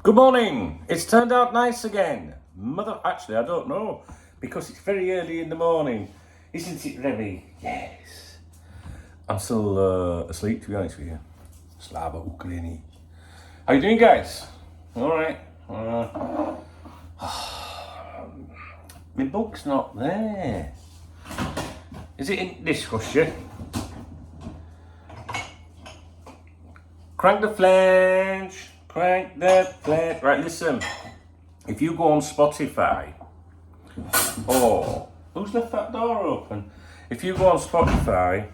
Good morning. It's turned out nice again. Actually, I don't know, because it's very early in the morning. Isn't it, Remy? Yes. I'm still asleep, to be honest with you. Slava Ukraini. How you doing, guys? All right. My book's not there. Is it in dishwasher? Crank the flange. Crank the flange. Right, listen. If you go on Spotify, or who's left that door open? If you go on Spotify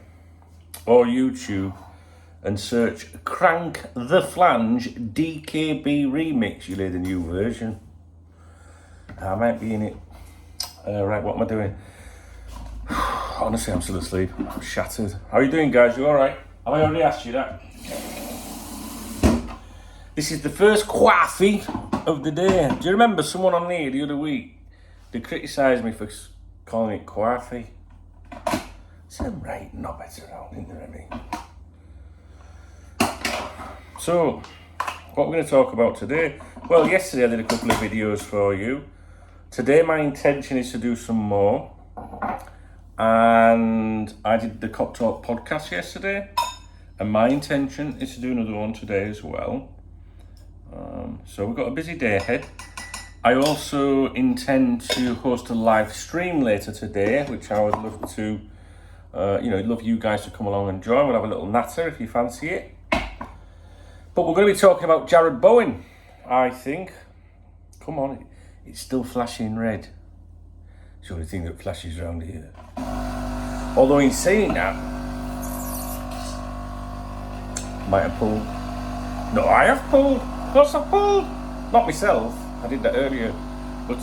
or YouTube and search Crank the Flange DKB Remix, you'll hear the new version. I might be in it. Right, what am I doing? Honestly, I'm still asleep. I'm shattered. How are you doing, guys? You alright? Have I already asked you that? This is the first coffee of the day. Do you remember someone on here the other week? They criticised me for calling it coffee. Some right knobheads around in there, So, what we're going to talk about today? Well, yesterday I did a couple of videos for you. Today my intention is to do some more. And I did the Cop Talk podcast yesterday. And my intention is to do another one today as well. So we've got a busy day ahead. I also intend to host a live stream later today, which I would love to, love you guys to come along and join. We'll have a little natter if you fancy it. But we're going to be talking about Jarrod Bowen, I think. Come on, it's still flashing red. It's the only thing that flashes around here. Although in saying that, might have pulled. No, I have pulled. Of course I've pulled. Not myself. I did that earlier. But,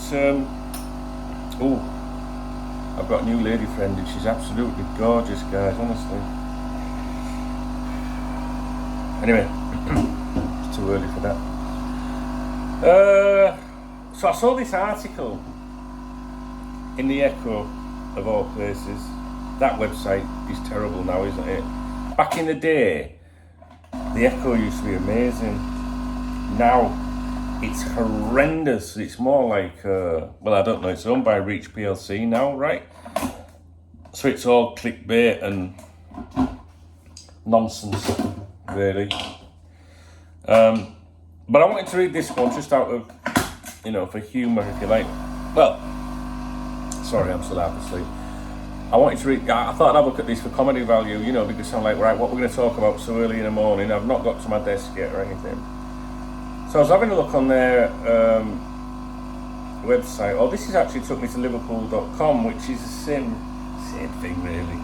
I've got a new lady friend and she's absolutely gorgeous, guys, honestly. Anyway, it's too early for that. So I saw this article in the Echo, of all places. That website is terrible now, isn't it? Back in the day, the Echo used to be amazing. Now, it's horrendous. It's more like, I don't know, it's owned by Reach PLC now, right? So it's all clickbait and nonsense, really. But I wanted to read this one just out of, for humour, if you like. Well, sorry, I'm still half asleep. I wanted to read, I thought I'd have a look at this for comedy value, because I'm like, right, what we're going to talk about so early in the morning? I've not got to my desk yet or anything. So I was having a look on their website. Oh, this is actually took me to Liverpool.com, which is the same thing, really.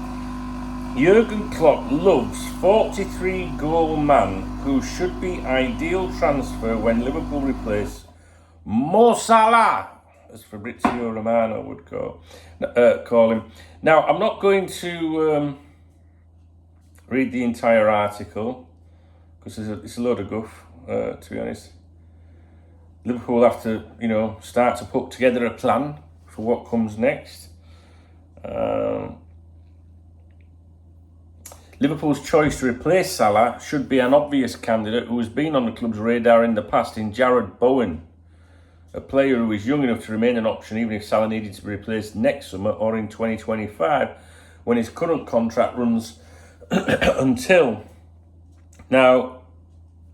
Jurgen Klopp loves 43-goal man who should be ideal transfer when Liverpool replace Mo Salah, as Fabrizio Romano would call him. Now, I'm not going to read the entire article because it's a load of guff, to be honest. Liverpool have to, start to put together a plan for what comes next. Liverpool's choice to replace Salah should be an obvious candidate who has been on the club's radar in the past in Jarrod Bowen, a player who is young enough to remain an option even if Salah needed to be replaced next summer or in 2025 when his current contract runs until. Now,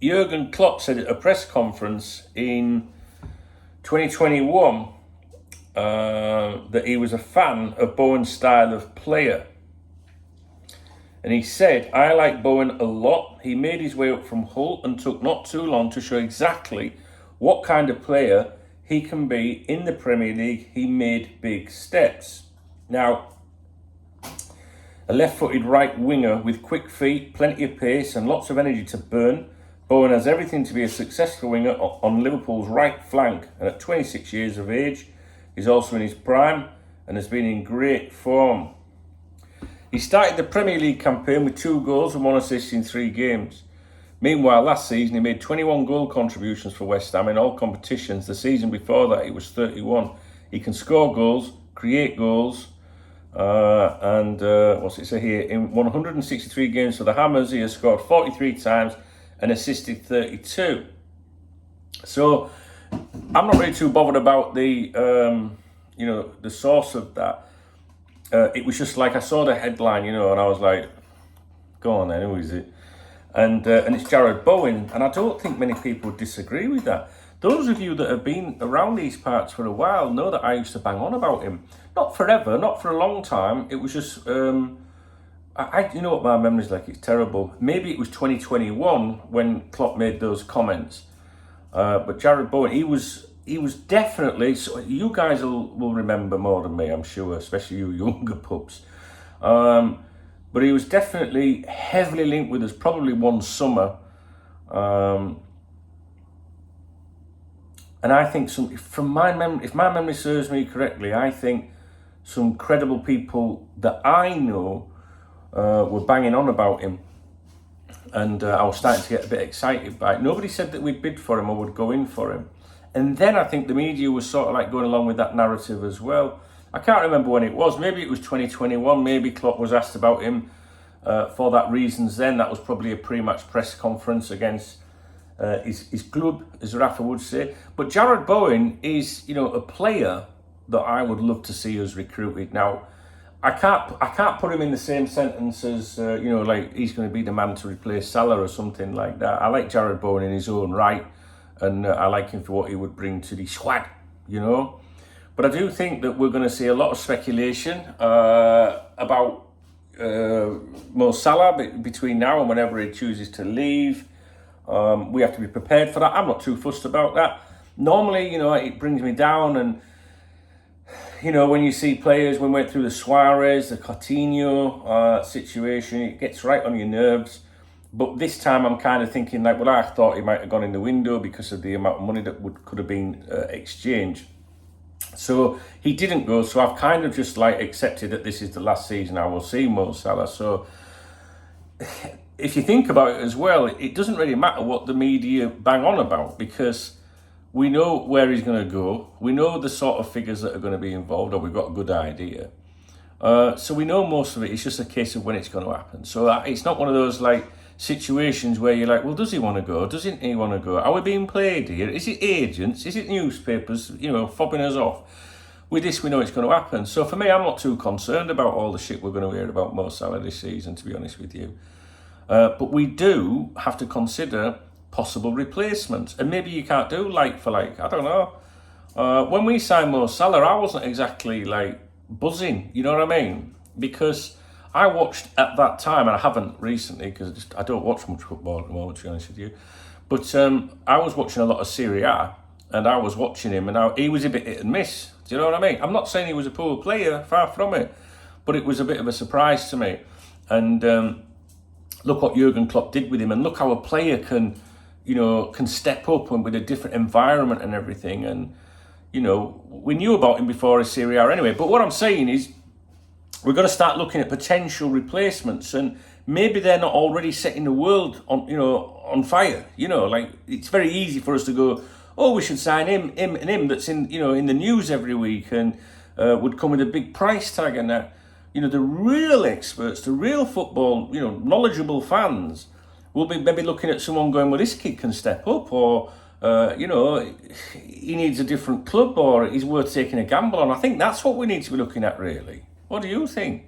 Jurgen Klopp said at a press conference in 2021 that he was a fan of Bowen's style of player. And he said, I like Bowen a lot. He made his way up from Hull and took not too long to show exactly what kind of player he can be in the Premier League. He made big steps. Now, a left-footed right winger with quick feet, plenty of pace and lots of energy to burn, Bowen has everything to be a successful winger on Liverpool's right flank, and at 26 years of age, he's also in his prime and has been in great form. He started the Premier League campaign with 2 goals and 1 assist in 3 games. Meanwhile, last season he made 21 goal contributions for West Ham in all competitions. The season before that, he was 31. He can score goals, create goals, what's it say here? In 163 games for the Hammers, he has scored 43 times and assisted 32. So I'm not really too bothered about the, the source of that. It was just like I saw the headline, and I was like, go on then, who is it? And it's Jarrod Bowen, and I don't think many people disagree with that. Those of you that have been around these parts for a while know that I used to bang on about him. Not forever, not for a long time. It was just, you know what my memory's like, it's terrible. Maybe it was 2021 when Klopp made those comments. But Jarrod Bowen, he was definitely, so you guys will remember more than me, I'm sure, especially you younger pups. But he was definitely heavily linked with us, probably one summer. And I think from my memory, if my memory serves me correctly, I think some credible people that I know were banging on about him. And I was starting to get a bit excited by it. Nobody said that we'd bid for him or would go in for him. And then I think the media was sort of like going along with that narrative as well. I can't remember when it was. Maybe it was 2021. Maybe Klopp was asked about him for that reasons then. That was probably a pre-match press conference against his club, as Rafa would say. But Jarrod Bowen is, a player that I would love to see us recruited. Now, I can't put him in the same sentence as, like he's going to be the man to replace Salah or something like that. I like Jarrod Bowen in his own right, and I like him for what he would bring to the squad, But I do think that we're going to see a lot of speculation about Mo Salah between now and whenever he chooses to leave. We have to be prepared for that. I'm not too fussed about that. Normally, it brings me down, and when you see players, when we went through the Suarez, the Coutinho situation, it gets right on your nerves. But this time I'm kind of thinking like, well, I thought he might have gone in the window because of the amount of money that could have been exchanged. So he didn't go, so I've kind of just like accepted that this is the last season I will see Mo Salah. So if you think about it as well, it doesn't really matter what the media bang on about, because we know where he's going to go. We know the sort of figures that are going to be involved, or we've got a good idea. So we know most of it. It's just a case of when it's going to happen. So it's not one of those like situations where you're like, well, does he want to go? Doesn't he want to go? Are we being played here? Is it agents? Is it newspapers, fobbing us off? With this, we know it's going to happen. So for me, I'm not too concerned about all the shit we're going to hear about Mo Salah this season, to be honest with you. But we do have to consider possible replacements. And maybe you can't do like for like, I don't know. When we signed Mo Salah, I wasn't exactly like buzzing, you know what I mean? Because I watched at that time, and I haven't recently because I don't watch much football at the moment, to be honest with you. But I was watching a lot of Serie A, and I was watching him, and he was a bit hit and miss. Do you know what I mean? I'm not saying he was a poor player, far from it, but it was a bit of a surprise to me. And look what Jurgen Klopp did with him, and look how a player can step up and with a different environment and everything. And we knew about him before his Serie A anyway. But what I'm saying is, we're going to start looking at potential replacements, and maybe they're not already setting the world on fire. Like it's very easy for us to go, oh, we should sign him and him. That's in the news every week, and would come with a big price tag and that. The real experts, the real football, knowledgeable fans will be maybe looking at someone going, well, this kid can step up, or he needs a different club, or he's worth taking a gamble on. I think that's what we need to be looking at, really. What do you think?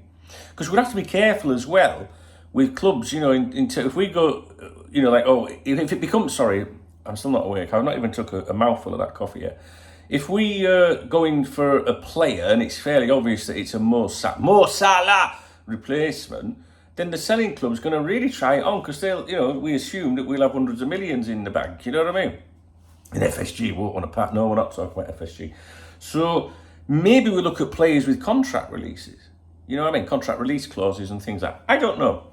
Because we have to be careful as well with clubs, if we go, if it becomes, sorry, I'm still not awake. I've not even took a mouthful of that coffee yet. If we go in for a player and it's fairly obvious that it's a Mo Salah replacement, then the selling club's going to really try it on, because they'll, we assume that we'll have hundreds of millions in the bank. You know what I mean? And FSG won't want to part. No, we're not talking about FSG. So maybe we look at players with contract releases. You know what I mean? Contract release clauses and things like that. I don't know.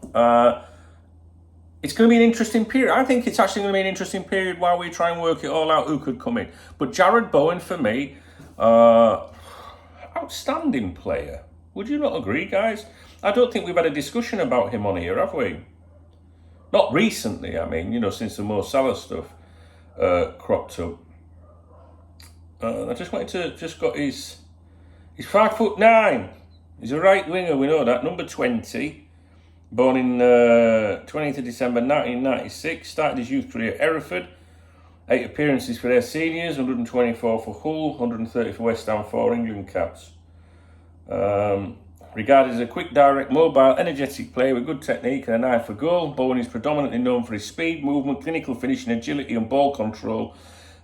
It's going to be an interesting period. I think it's actually going to be an interesting period while we try and work it all out who could come in. But Jarrod Bowen, for me, outstanding player. Would you not agree, guys? I don't think we've had a discussion about him on here, have we? Not recently, I mean, since the Mo Salah stuff cropped up. I just wanted to just got he's 5'9". He's a right winger, we know that. Number 20. Born in 20th of December 1996. Started his youth career at Hereford. 8 appearances for their seniors, 124 for Hull, 130 for West Ham, 4 England caps. Regarded as a quick, direct, mobile, energetic player with good technique and an eye for goal, Bowen is predominantly known for his speed, movement, clinical finishing, agility and ball control,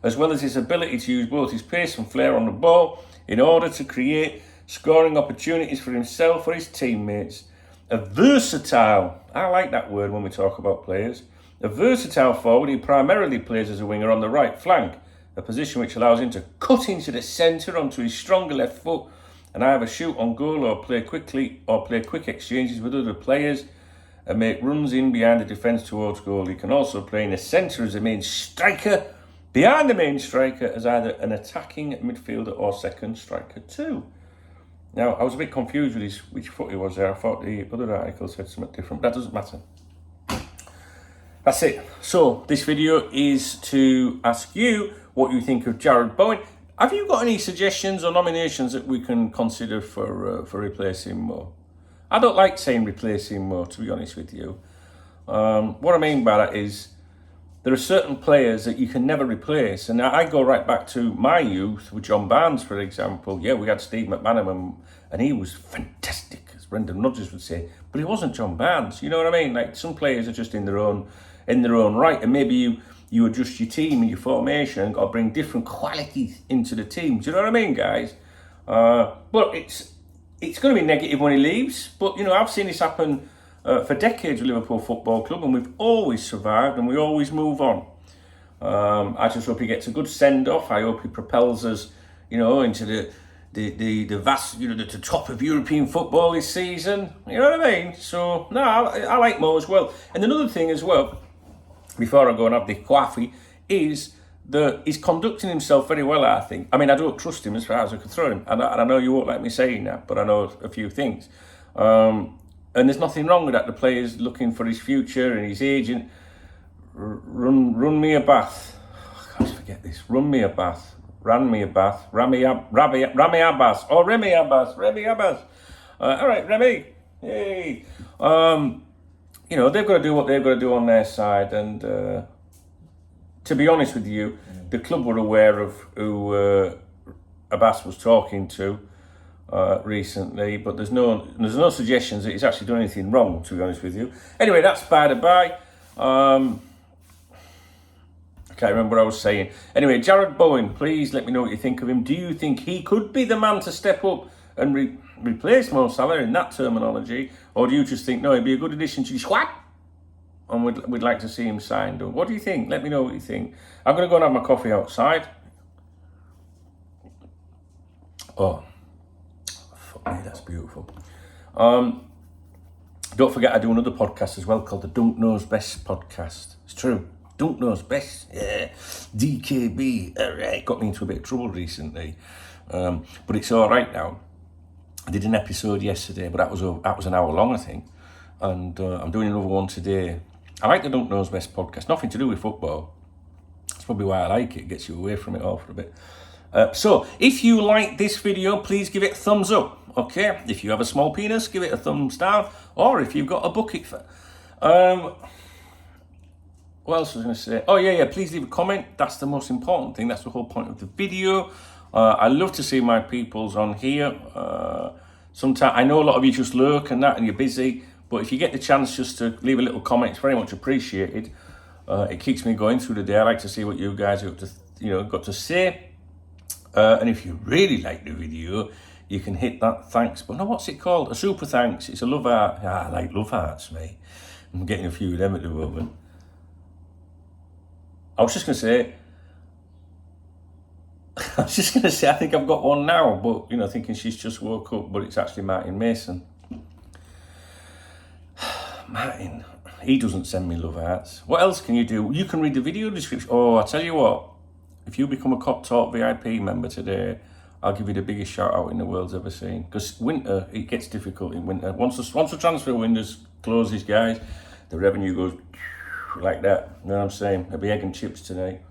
as well as his ability to use both his pace and flair on the ball in order to create scoring opportunities for himself or his teammates. A versatile, I like that word when we talk about players, a versatile forward, he primarily plays as a winger on the right flank, a position which allows him to cut into the centre onto his stronger left foot and either shoot on goal or play quickly or play quick exchanges with other players and make runs in behind the defence towards goal. He can also play in the centre as a main striker, behind the main striker as either an attacking midfielder or second striker too. Now, I was a bit confused with which foot he was there. I thought the other article said something different, but that doesn't matter. That's it. So, this video is to ask you what you think of Jarrod Bowen. Have you got any suggestions or nominations that we can consider for replacing Mo? I don't like saying replacing Mo, to be honest with you. What I mean by that is there are certain players that you can never replace. And I go right back to my youth with John Barnes, for example. Yeah, we had Steve McManaman and he was fantastic, as Brendan Rodgers would say. But he wasn't John Barnes. You know what I mean? Like, some players are just in their own right. And maybe you adjust your team and your formation and got to bring different qualities into the team. Do you know what I mean, guys? But it's going to be negative when he leaves. But, you know, I've seen this happen for decades with Liverpool Football Club, and we've always survived and we always move on. I just hope he gets a good send-off. I hope he propels us, you know, into the vast, you know, the top of European football this season. You know what I mean? So, no, I like Mo as well. And another thing as well, before I go and have the coffee, is that he's conducting himself very well, I think. I mean, I don't trust him as far as I can throw him. And I know you won't like me saying that, but I know a few things. And there's nothing wrong with that. The player's looking for his future and his agent. Run me a bath. I can't forget this. Run me a bath. Ran me a bath. Rami Abbas. Oh, Remy Abbas. All right, Remy. Yay. You know, they've got to do what they've got to do on their side. And to be honest with you, the club were aware of who Abbas was talking to recently, but there's no suggestions that he's actually done anything wrong, to be honest with you. Anyway, that's by the by. I can't remember what I was saying. Anyway, Jarrod Bowen, please let me know what you think of him. Do you think he could be the man to step up and replace Mo Salah in that terminology? Or do you just think, no, he'd be a good addition to the squad and we'd like to see him signed? Or what do you think? Let me know what you think. I'm going to go and have my coffee outside. Oh, fuck me, that's beautiful. Don't forget I do another podcast as well called the Dunk Knows Best podcast. It's true. Dunk Knows Best. Yeah. DKB. All right. Got me into a bit of trouble recently. But it's all right now. I did an episode yesterday, but that was an hour long, I think. And I'm doing another one today. I like the Dunk Knows Best podcast. Nothing to do with football. That's probably why I like it. It gets you away from it all for a bit. So, if you like this video, please give it a thumbs up. Okay? If you have a small penis, give it a thumbs down. Or if you've got a bucket for... What else was I going to say? Oh, yeah, please leave a comment. That's the most important thing. That's the whole point of the video. I love to see my peoples on here. Sometimes I know a lot of you just lurk and that, and you're busy. But if you get the chance just to leave a little comment, it's very much appreciated. It keeps me going through the day. I like to see what you guys have got to say. And if you really like the video, you can hit that thanks button. No, what's it called? A super thanks. It's a love heart. I like love hearts, mate. I'm getting a few of them at the moment. I was just going to say, I think I've got one now, but, you know, thinking she's just woke up, but it's actually Martin Mason. Martin, he doesn't send me love hearts. What else can you do? You can read the video description. Oh, I tell you what, if you become a Cop Talk VIP member today, I'll give you the biggest shout out in the world's ever seen. Because winter, it gets difficult in winter. Once the transfer windows closes, guys, the revenue goes like that. You know what I'm saying? There'll be egg and chips tonight.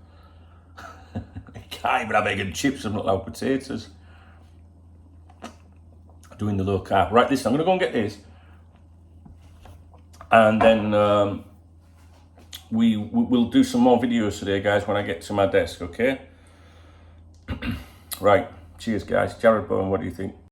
I can't even have egg and chips. I'm not allowed potatoes. Doing the low carb. Right, listen, I'm going to go and get this. And then we'll do some more videos today, guys, when I get to my desk, okay? Right, cheers, guys. Jarrod, Bowen, what do you think?